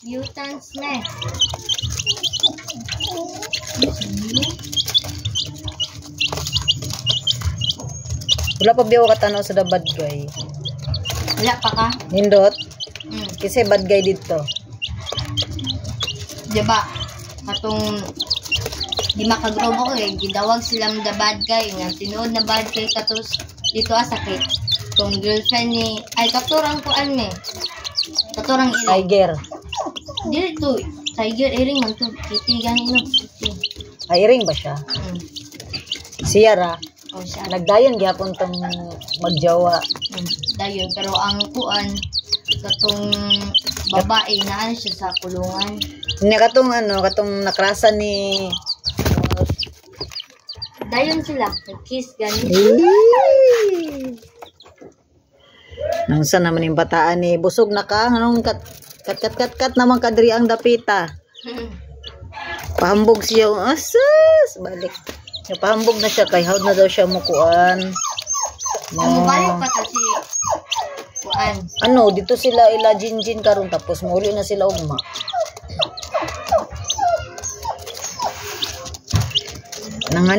Mutants na. Wala pa biyaw ka tanaw sa the bad guy. Wala pa ka? Nindot? Hmm. Kasi bad guy dito. Diba? Katong di makagrubo ko eh. Gidawag silang the bad guy. Nga tinuod na bad guy katos dito sakit. Kung girlfriend ni... Ay, katurang kuan me. Katurang ilang. Tiger. Dito. Tiger, iring man to. Kitty, ganin no. Kitty. Ay, ring ba siya? Hmm. Siya ra. O siya. Nagdayon gyapon tong magjawa. Dayon. Pero ang kuan, katong babae na ano siya sa kulungan. Nya katong katong nakrasan ni Dayon sila. Nag-kiss ganin. Nang sa naman yung bataan ni busog na ka, anong kat naman kadri ang dapita. Pahambog siya, asas, balik. Pahambog na siya, kay hawd na daw siya mukuan. Ang balik pa ta si kuan. Dito sila ila jinjin karon tapos muli na sila ugma. Nangan